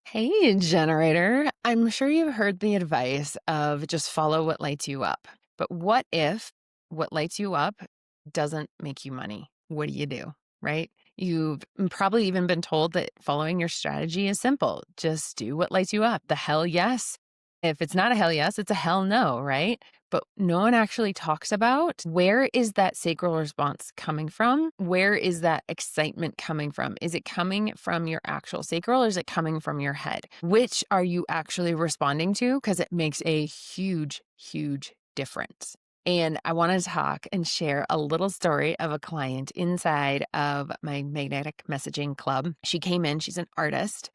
Hey, generator. I'm sure you've heard the advice of just follow what lights you up. But what if what lights you up doesn't make you money? What do? Right? You've probably even been told that following your strategy is simple. Just do what lights you up. The hell yes. If it's not a hell yes, it's a hell no, right? But no one actually talks about where is that sacral response coming from? Where is that excitement coming from? Is it coming from your actual sacral or is it coming from your head? Which are you actually responding to? Because it makes a huge, huge difference. And I want to talk and share a little story of a client inside of my magnetic messaging club. She came in, she's an artist,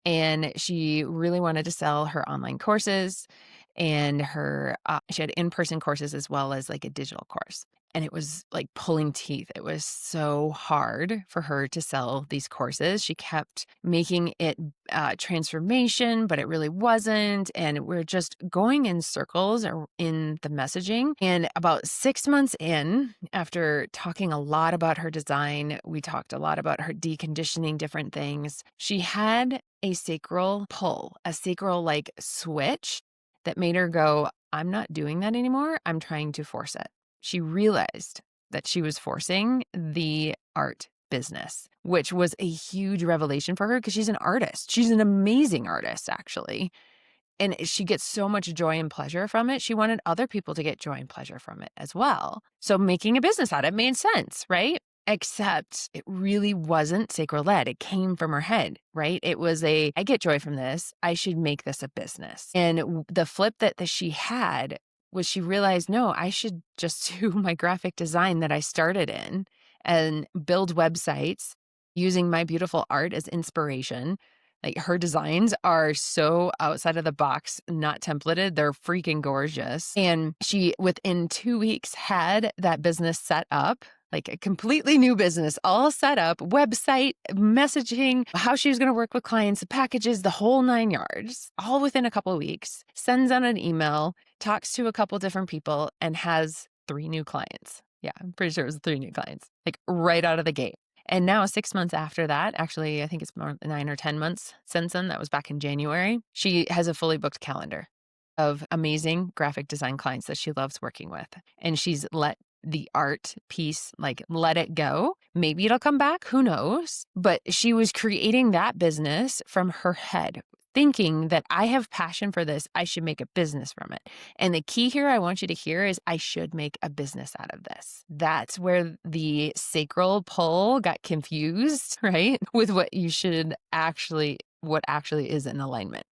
and she really wanted to sell her online courses and she had in-person courses as well as like a digital course. And it was like pulling teeth. It was so hard for her to sell these courses. She kept making it transformation, but it really wasn't. And we're just going in circles in the messaging. And about 6 months in, after talking a lot about her design, we talked a lot about her deconditioning different things. She had a sacral pull, a sacral like switch that made her go, I'm not doing that anymore. I'm trying to force it. She realized that she was forcing the art business, which was a huge revelation for her because she's an artist. She's an amazing artist, actually. And she gets so much joy and pleasure from it. She wanted other people to get joy and pleasure from it as well. So making a business out of it made sense, right? Except it really wasn't sacral led. It came from her head, right? It was I get joy from this. I should make this a business. And the flip that she had was she realized, no, I should just do my graphic design that I started in and build websites using my beautiful art as inspiration. Like her designs are so outside of the box, not templated. They're freaking gorgeous. And she, within 2 weeks, had that business set up, like a completely new business, all set up, website, messaging, how she was going to work with clients, the packages, the whole 9 yards, all within a couple of weeks, sends out an email, talks to a couple different people, and has 3 new clients. Yeah, I'm pretty sure it was 3 new clients, like right out of the gate. And now 6 months after that, actually, I think it's more 9 or 10 months since then, that was back in January, she has a fully booked calendar of amazing graphic design clients that she loves working with. And she's let the art piece, like let it go. Maybe it'll come back, who knows? But she was creating that business from her head, thinking that I have passion for this, I should make a business from it. And the key here I want you to hear is I should make a business out of this. That's where the sacral pull got confused, right? With what actually is in alignment,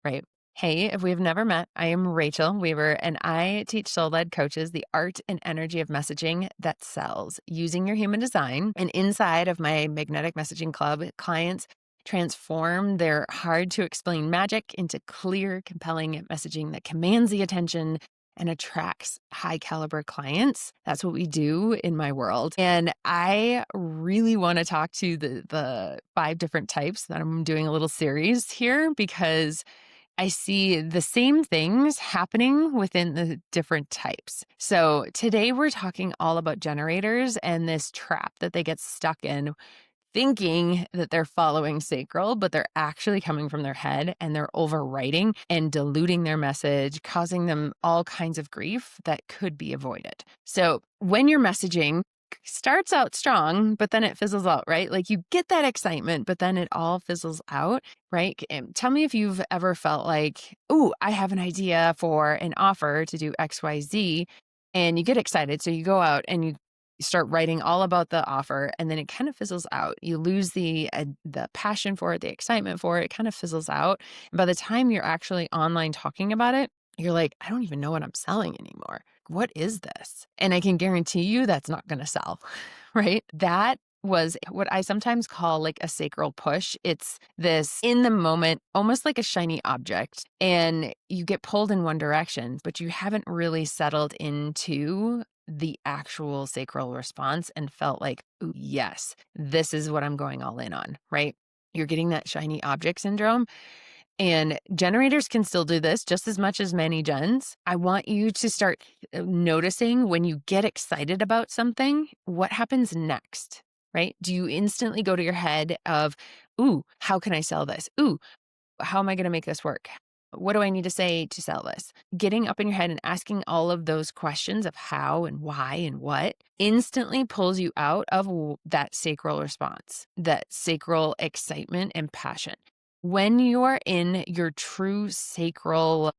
right? Hey, if we've never met, I am Rachael Weaver, and I teach soul-led coaches the art and energy of messaging that sells using your human design. And inside of my magnetic messaging club, clients transform their hard to explain magic into clear, compelling messaging that commands the attention and attracts high caliber clients. That's what we do in my world. And I really want to talk to the 5 different types that I'm doing a little series here because I see the same things happening within the different types. So today we're talking all about generators and this trap that they get stuck in, thinking that they're following sacral, but they're actually coming from their head and they're overwriting and diluting their message, causing them all kinds of grief that could be avoided. So when you're messaging, starts out strong, but then it fizzles out, right? Like you get that excitement, but then it all fizzles out, right? And tell me if you've ever felt like, oh, I have an idea for an offer to do XYZ, and you get excited. So you go out and you start writing all about the offer, and then it kind of fizzles out. You lose the passion for it, the excitement for it. It kind of fizzles out. And by the time you're actually online talking about it, you're like, I don't even know what I'm selling anymore. What is this? And I can guarantee you that's not going to sell, right? That was what I sometimes call like a sacral push. It's this in the moment, almost like a shiny object, and you get pulled in one direction, but you haven't really settled into the actual sacral response and felt like, ooh, yes, this is what I'm going all in on, right? You're getting that shiny object syndrome. And generators can still do this just as much as many gens. I want you to start noticing when you get excited about something, what happens next? right? Do you instantly go to your head of, ooh, how can I sell this? Ooh, how am I going to make this work? What do I need to say to sell this? Getting up in your head and asking all of those questions of how and why and what instantly pulls you out of that sacral response, that sacral excitement and passion. When you're in your true sacral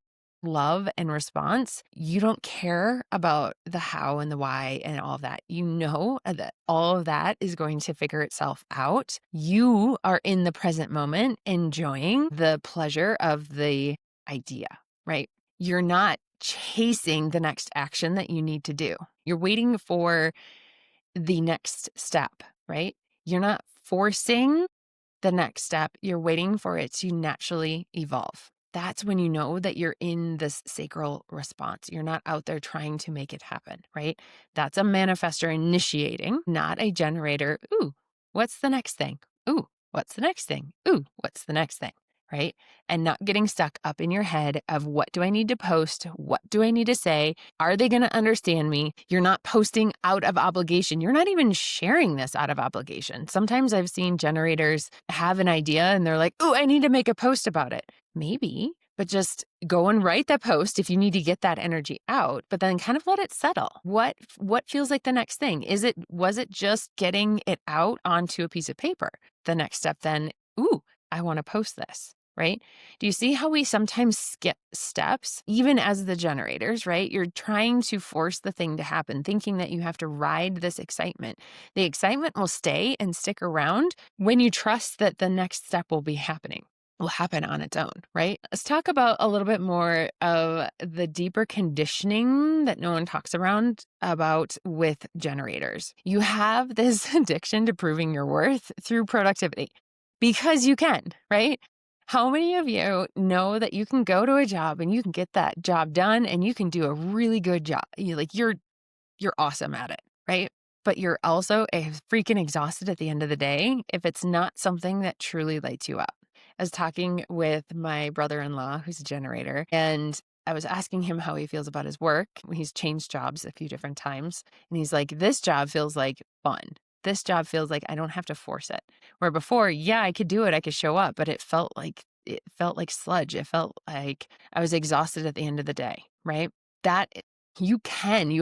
love and response, you don't care about the how and the why and all of that. You know that all of that is going to figure itself out. You are in the present moment, enjoying the pleasure of the idea, right? You're not chasing the next action that you need to do. You're waiting for the next step, right? You're not forcing the next step, you're waiting for it to naturally evolve. That's when you know that you're in this sacral response. You're not out there trying to make it happen, right? That's a manifestor initiating, not a generator. Ooh, what's the next thing? Ooh, what's the next thing? Ooh, what's the next thing? Right? And not getting stuck up in your head of what do I need to post? What do I need to say? Are they going to understand me? You're not posting out of obligation. You're not even sharing this out of obligation. Sometimes I've seen generators have an idea and they're like, oh, I need to make a post about it. Maybe, but just go and write that post if you need to get that energy out, but then kind of let it settle. What feels like the next thing? Was it just getting it out onto a piece of paper? The next step then, ooh, I want to post this. Right? Do you see how we sometimes skip steps, even as the generators, right? You're trying to force the thing to happen, thinking that you have to ride this excitement. The excitement will stay and stick around when you trust that the next step will happen on its own, right? Let's talk about a little bit more of the deeper conditioning that no one talks about with generators. You have this addiction to proving your worth through productivity because you can, right? How many of you know that you can go to a job and you can get that job done and you can do a really good job? You're awesome at it, right? But you're also freaking exhausted at the end of the day if it's not something that truly lights you up. I was talking with my brother-in-law, who's a generator, and I was asking him how he feels about his work. He's changed jobs a few different times. And he's like, this job feels like fun. This job feels like I don't have to force it. Where before, yeah, I could do it. I could show up, but it felt like sludge. It felt like I was exhausted at the end of the day, right? That you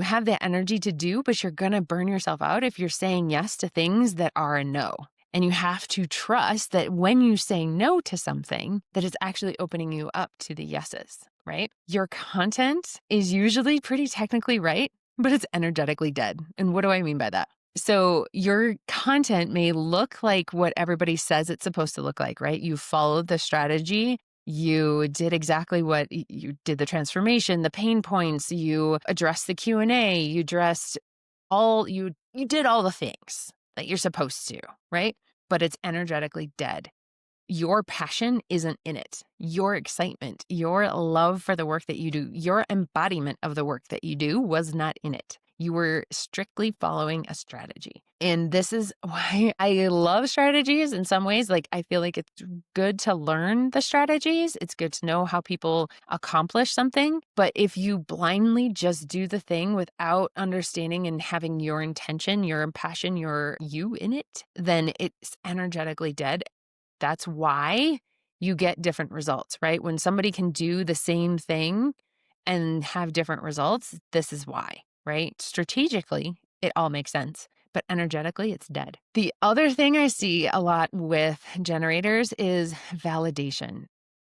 have the energy to do, but you're going to burn yourself out if you're saying yes to things that are a no. And you have to trust that when you say no to something, that it's actually opening you up to the yeses, right? Your content is usually pretty technically right, but it's energetically dead. And what do I mean by that? So your content may look like what everybody says it's supposed to look like, right? You followed the strategy. You did exactly what you did, the transformation, the pain points, you addressed the Q&A, you did all the things that you're supposed to, right? But it's energetically dead. Your passion isn't in it. Your excitement, your love for the work that you do, your embodiment of the work that you do was not in it. You were strictly following a strategy. And this is why I love strategies in some ways. Like, I feel like it's good to learn the strategies. It's good to know how people accomplish something. But if you blindly just do the thing without understanding and having your intention, your passion, your you in it, then it's energetically dead. That's why you get different results, right? When somebody can do the same thing and have different results, this is why, right? Strategically, it all makes sense, but energetically, it's dead. The other thing I see a lot with generators is validation,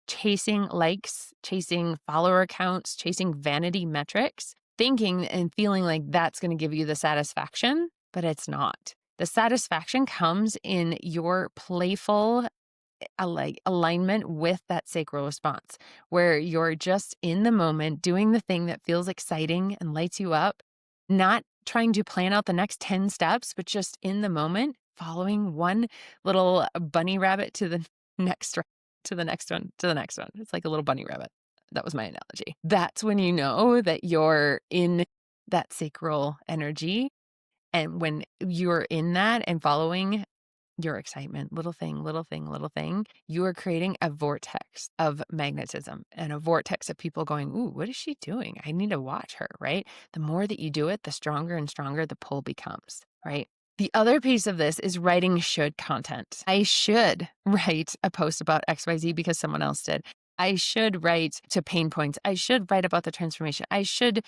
chasing likes, chasing follower counts, chasing vanity metrics, thinking and feeling like that's going to give you the satisfaction, but it's not. The satisfaction comes in your playful alignment with that sacral response, where you're just in the moment doing the thing that feels exciting and lights you up, not trying to plan out the next 10 steps, but just in the moment, following one little bunny rabbit to the next, to the next one, to the next one. It's like a little bunny rabbit. That was my analogy. That's when you know that you're in that sacral energy. And when you're in that and following your excitement, little thing, little thing, little thing, you are creating a vortex of magnetism and a vortex of people going, ooh, what is she doing? I need to watch her, right? The more that you do it, the stronger and stronger the pull becomes, right? The other piece of this is writing should content. I should write a post about XYZ because someone else did. I should write to pain points. I should write about the transformation. I should.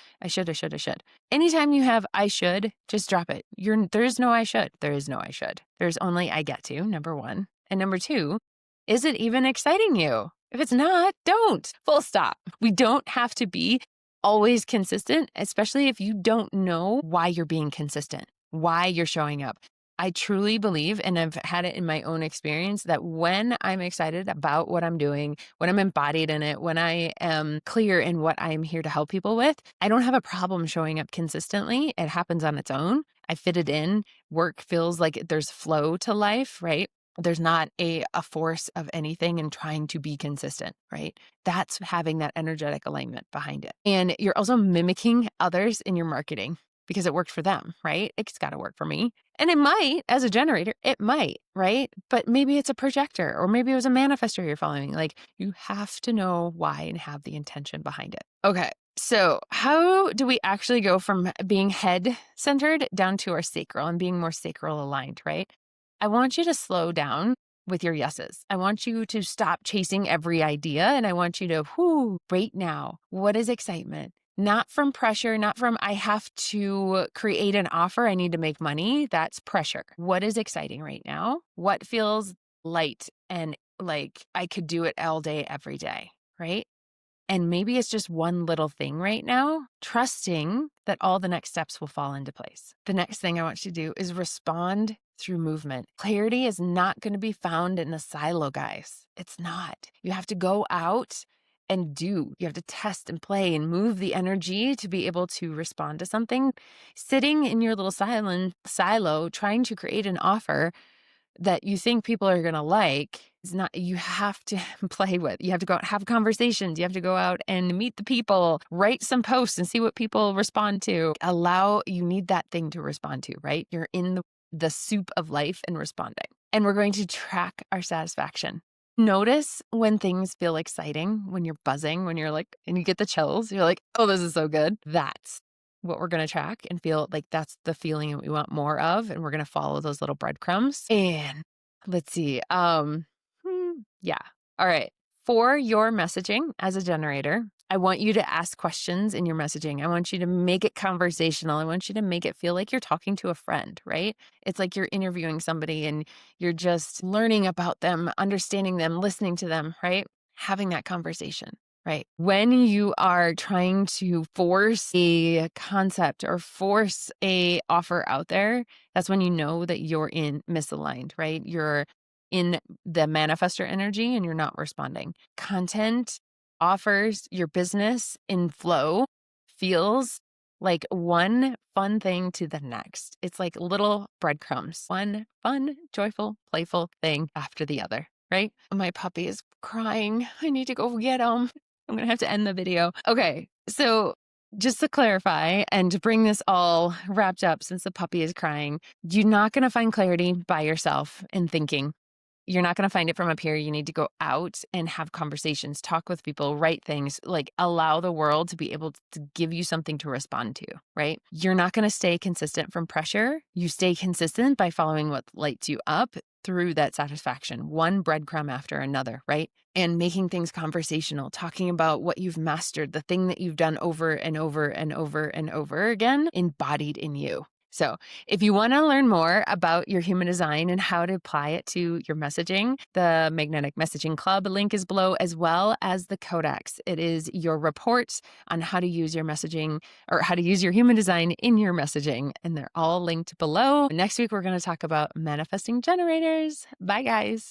Anytime you have I should, just drop it. There's no I should. There is no I should. There's only I get to, number one. And number two, is it even exciting you? If it's not, don't. Full stop. We don't have to be always consistent, especially if you don't know why you're being consistent, why you're showing up. I truly believe, and I've had it in my own experience, that when I'm excited about what I'm doing, when I'm embodied in it, when I am clear in what I'm here to help people with, I don't have a problem showing up consistently. It happens on its own. I fit it in. Work feels like there's flow to life, right? There's not a force of anything and trying to be consistent, right? That's having that energetic alignment behind it. And you're also mimicking others in your marketing because it worked for them, right? It's got to work for me. And it might, as a generator, it might, right? But maybe it's a projector, or maybe it was a manifestor you're following. Like, you have to know why and have the intention behind it. Okay. So how do we actually go from being head centered down to our sacral and being more sacral aligned, right? I want you to slow down with your yeses. I want you to stop chasing every idea. And I want you to, right now, what is excitement? Not from pressure, not from I have to create an offer, I need to make money. That's pressure. What is exciting right now? What feels light and like I could do it all day, every day, right? And maybe it's just one little thing right now, trusting that all the next steps will fall into place. The next thing I want you to do is respond through movement. Clarity is not going to be found in a silo, guys. It's not. You have to go out and do. You have to test and play and move the energy to be able to respond to something. Sitting in your little silo, trying to create an offer that you think people are going to like is not, you have to play with. You have to go out, have conversations. You have to go out and meet the people, write some posts and see what people respond to. You need that thing to respond to, right? You're in the soup of life and responding. And we're going to track our satisfaction. Notice when things feel exciting, when you're buzzing, when you're like, and you get the chills, you're like, oh, this is so good. That's what we're going to track and feel like that's the feeling that we want more of. And we're going to follow those little breadcrumbs. And let's see. Yeah. All right. For your messaging as a generator, I want you to ask questions in your messaging. I want you to make it conversational. I want you to make it feel like you're talking to a friend, right? It's like you're interviewing somebody and you're just learning about them, understanding them, listening to them, right? Having that conversation. Right. When you are trying to force a concept or force a offer out there, that's when you know that you're in misaligned, right? You're in the manifestor energy and you're not responding. Content offers your business in flow feels like one fun thing to the next. It's like little breadcrumbs, one fun, joyful, playful thing after the other, right? My puppy is crying. I need to go get him. I'm going to have to end the video. Okay. So just to clarify and to bring this all wrapped up, since the puppy is crying, you're not going to find clarity by yourself in thinking. You're not going to find it from up here. You need to go out and have conversations, talk with people, write things, like allow the world to be able to give you something to respond to, right? You're not going to stay consistent from pressure. You stay consistent by following what lights you up through that satisfaction, one breadcrumb after another, right? And making things conversational, talking about what you've mastered, the thing that you've done over and over and over and over again, embodied in you. So if you want to learn more about your human design and how to apply it to your messaging, the Magnetic Messaging Club link is below, as well as the Codex. It is your report on how to use your messaging or how to use your human design in your messaging. And they're all linked below. Next week, we're going to talk about manifesting generators. Bye, guys.